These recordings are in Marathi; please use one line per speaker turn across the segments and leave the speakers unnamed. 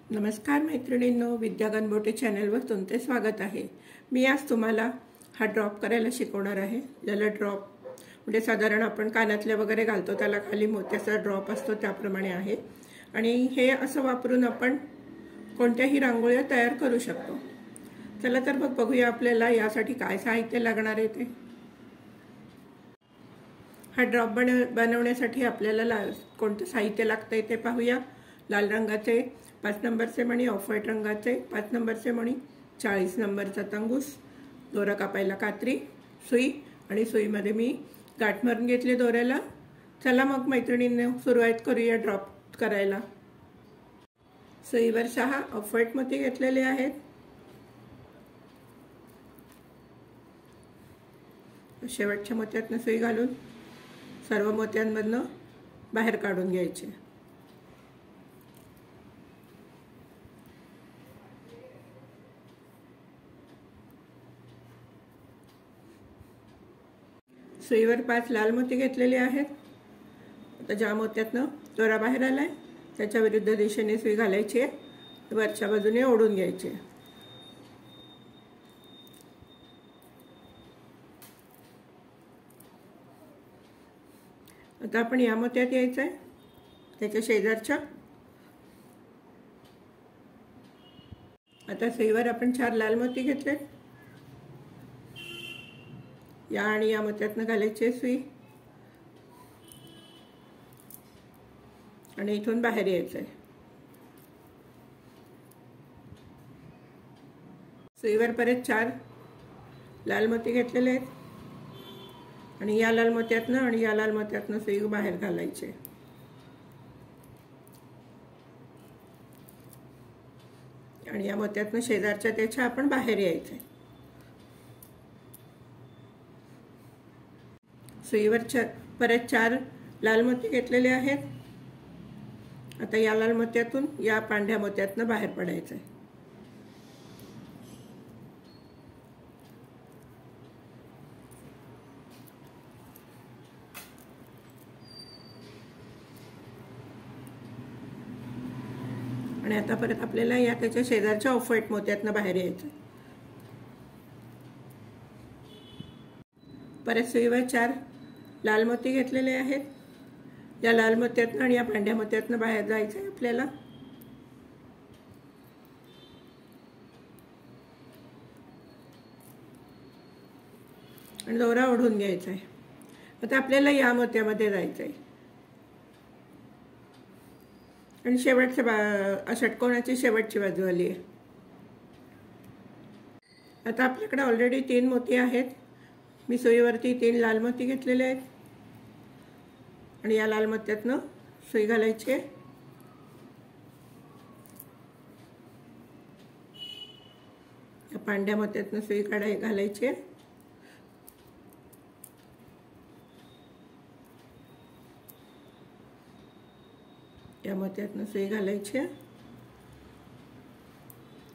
नमस्कार मैत्रिणींनो, विद्या गणबोटे चॅनलवर तुमचे स्वागत आहे। मी आज तुम्हाला हा ड्रॉप करायला शिकवणार आहे। ज्याला ड्रॉप म्हणजे साधारण आपण कानातले वगैरे घालतो त्याला खाली मोत्याचा ड्रॉप असतो त्याप्रमाणे आहे आणि हे असं वापरून आपण कोणत्याही रांगोळ्या तयार करू शकतो। चला तर मग बघूया आपल्याला यासाठी काय साहित्य लागणार आहे ते। हा ड्रॉप बनवण्यासाठी आपल्याला कोणते साहित्य लागते ते पाहूया। लाल रंगाचे 5 नंबरचे मणी, ऑफ व्हाईट रंगाचे 5 नंबरचे मणी, 40 नंबरचा तंगूस, दोरा कापायला कात्री, सुई आणि सुईमध्ये मी गाठ मारून घेतली दोऱ्याला। चला मग मैत्रिणींनो सुरुवात करूया ड्रॉप करायला। सुईवर 6 ऑफ व्हाईट मोती घेतलेले आहेत। शेवटच्या मोत्यातून सुई घालून सर्व मोत्यांमधून बाहेर काढून घ्यायचे। सुईवर 5 लाल मोती घेतलेले आहेत। आता ज्या मोत्यातून दोरा बाहेर आलाय त्याच्या विरुद्ध दिशेने सुई घालायची, वरच्या बाजूने ओढून घ्यायचे। आता आपण या मोत्यात यायचं आहे, त्याच्या शेजारच्या। आता सुईवर आपण 4 लाल मोती घेतले, या आणि या मोत्यातून घालायची सुई आणि इथून बाहेर यायचंय। सुईवर परत 4 लाल मोती घेतलेले आहेत आणि या लाल मोत्यातून आणि या लाल मोत्यातून सुई बाहेर घालायचे आणि या मोत्यातून शेजारच्या त्याच्या आपण बाहेर यायचंय। सुईवर परत 4 लाल मोती घेतलेले आहेत। आता या लाल मोत्यातून या पांढऱ्या मोत्यातून बाहेर पडायचं आहे। आणि आता परत आपल्याला या त्याच्या शेजारच्या ऑफ व्हाईट मोत्यातून बाहेर यायचं। परत सुईवर 4 लाल मोती घेतलेले आहेत। या लाल मोत्यातून आणि या पांढऱ्या मोत्यातून बाहेर जायचं आहे आपल्याला। आणि दोरा ओढून घ्यायचा आहे। आता आपल्याला या मोत्यामध्ये जायचं आहे आणि शेवटच्या षटकोनाची शेवटची बाजू आली आहे। आता आपल्याकडे ऑलरेडी 3 मोती आहेत। मी सुईवरती 3 लाल मोती घेतलेले आहेत आणि या लाल मोत्यातून सुई घालायची, या पांढऱ्या मोत्यातून सुई घालायची, या मोत्यातून सुई घालायची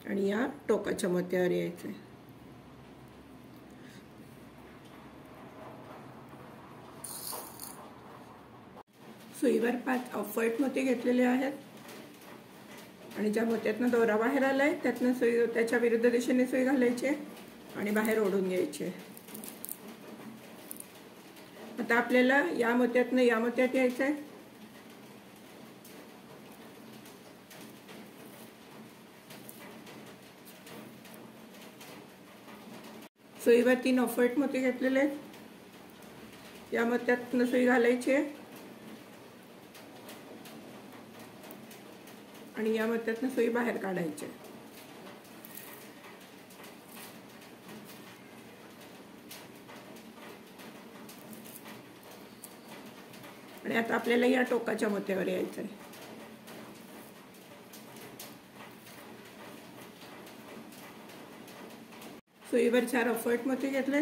आणि या टोकाच्या मोत्यावर यायचे। सुईवर 5 ऑफ व्हाईट मोती घेतलेले आहेत आणि ज्या मोत्यातून दोरा बाहेर आलाय त्यातून सुई त्याच्या विरुद्ध दिशेने सुई घालायची आणि बाहेर ओढून घ्यायचे। आता आपल्याला या मोत्यातून या मोत्यात यायचंय। सुईवर 3 ऑफ व्हाईट मोती घेतलेले आहेत। या मोत्यातून सुई घालायची आणि या मोत्यातून सुई बाहेर काढायची। आणि आता आपल्याला या टोकाच्या मोत्यावर यायचं आहे। सुईवर 4 ऑफ व्हाईट मोती घेतले,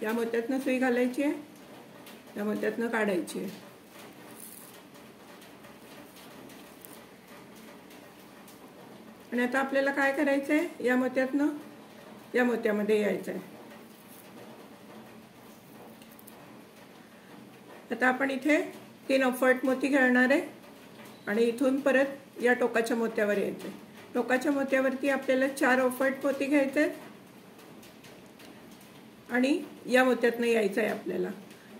या मोत्यातून सुई घालायची, या मोत्यातून काढायची आणि आता आपल्याला काय करायचंय, या मोत्यातून या मोत्यामध्ये यायचंय। आता आपण इथे 3 ऑफ व्हाईट मोती घालणार आहे। आणि इथून परत या टोकाच्या मोत्यावर यायचे। टोकाच्या मोत्यावरती आपल्याला 4 ऑफव्हाईट मोती घ्यायचे आणि या मोत्यातनं यायचं आहे आपल्याला।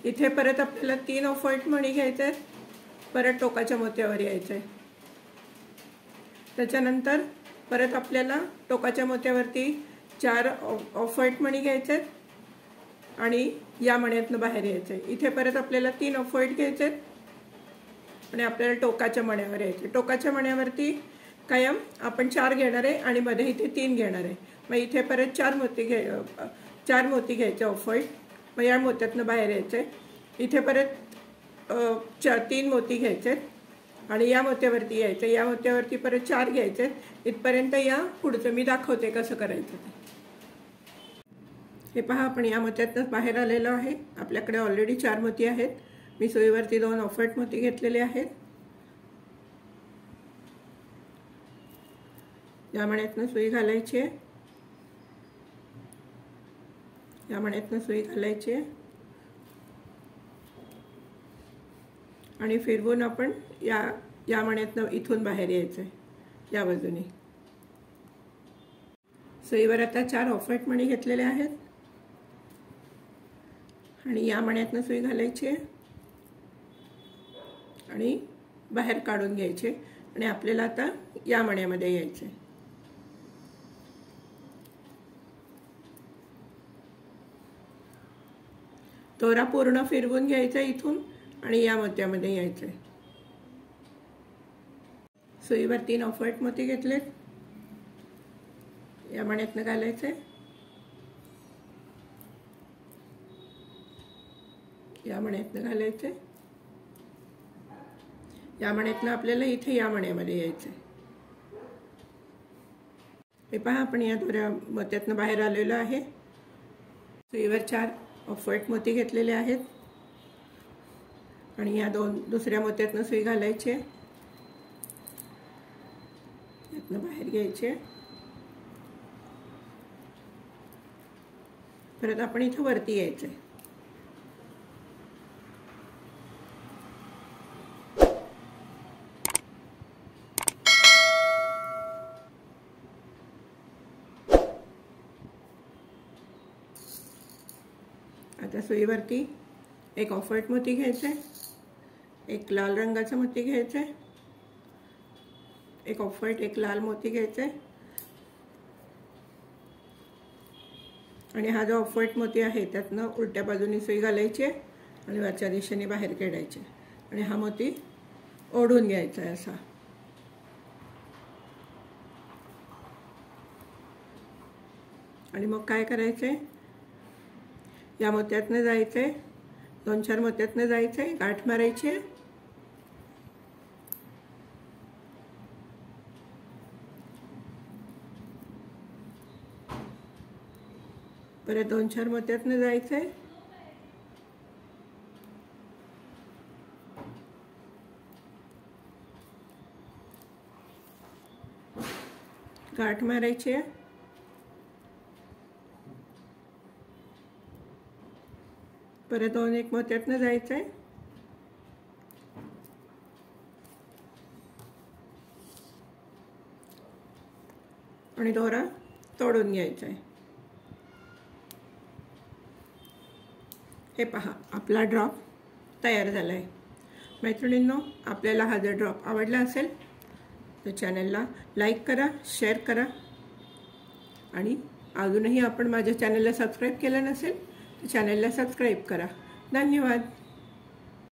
इथे परत आपल्याला 3 ऑफव्हाईट मणी घ्यायचे, परत टोकाच्या मोत्यावर यायचं आहे। त्याच्यानंतर परत आपल्याला टोकाच्या मोत्यावरती 4 ऑफव्हाईट मणी घ्यायचे आणि या मण्यातनं बाहेर यायचं। इथे परत आपल्याला 3 ऑफव्हाईट घ्यायचे आणि आपल्याला टोकाच्या मण्यावर यायचे। टोकाच्या मण्यावरती कायम आपण 4 घेणार आहे आणि मध्ये इथे 3 घेणार आहे। मग इथे परत 4 मोती घ्यायचे ऑफव्हाईट, मग या मोत्यातनं बाहेर यायचे। इथे परत 3 मोती घ्यायचे आणि या मोत्यावरती यायचे। या मोत्यावरती परत 4 घ्यायचे। इथपर्यंत या पुढचं मी दाखवते कसं करायचं ते। हे पहा, आपण या मोत्यातनं बाहेर आलेलो आहे। आपल्याकडे ऑलरेडी 4 मोती आहेत। मी सुईवरती 2 ऑफव्हाईट मोती घेतलेले आहेत। या मण्यातनं सुई घालायची आहे, या मण्यातनं सुई घालायची आहे आणि फिरवून आपण या मण्यातनं इथून बाहेर यायचं आहे या बाजूने। सुईवर आता 4 ऑफव्हाईट मणी घेतलेले आहेत आणि या मण्यातनं सुई घालायची आहे आणि बाहेर काढून घ्यायचे आणि आपल्याला आता या मण्यामध्ये यायचे। दोरा पूर्ण फिरवून घ्यायचा इथून आणि या मोत्यामध्ये यायचे। सुईवर 3 ऑफव्हाईट मोती घेतलेत, या मण्यातनं घालायचे, या मण्यातनं घालायचे, या मण्यातनं आपल्याला इथे या मण्यामध्ये यायचे। हे पहा, आपण या दोऱ्या मोत्यातनं बाहेर आलेलो आहे। सुईवर 4 ऑफव्हाईट मोती घेतलेले आहेत आणि या दुसऱ्या मोत्यातनं सुई घालायची, यातनं बाहेर घ्यायचे। परत आपण इथं वरती यायचे। आता सुईवरती 1 ऑफव्हाईट मोती घ्यायचे, 1 लाल रंगाचा मोती घ्यायचे, 1 ऑफव्हाईट 1 लाल मोती घ्यायचे आणि हा जो ऑफव्हाईट मोती आहे त्यातनं उलट्या बाजूने सुई घालायची आणि वरच्या दिशेने बाहेर काढायचे आणि हा मोती ओढून घ्यायचा आहे असा। आणि मग काय करायचे, या मोत्यातनं जायचे, 2-4 मोत्यातनं जायचे, गाठ मारायची, परत 2-4 मोत्यातनं जायचे, गाठ मारायची, परत 2-1 मोत्यातनं जायचंय आणि दोरा तोडून घ्यायचा आहे। हे पहा, आपला ड्रॉप तयार झाला आहे। मैत्रिणींनो, आपल्याला हा जर ड्रॉप आवडला असेल तर चॅनलला लाईक करा, शेअर करा आणि अजूनही आपण माझ्या चॅनलला सबस्क्राईब केलं नसेल तर चॅनलला सबस्क्राईब करा। धन्यवाद।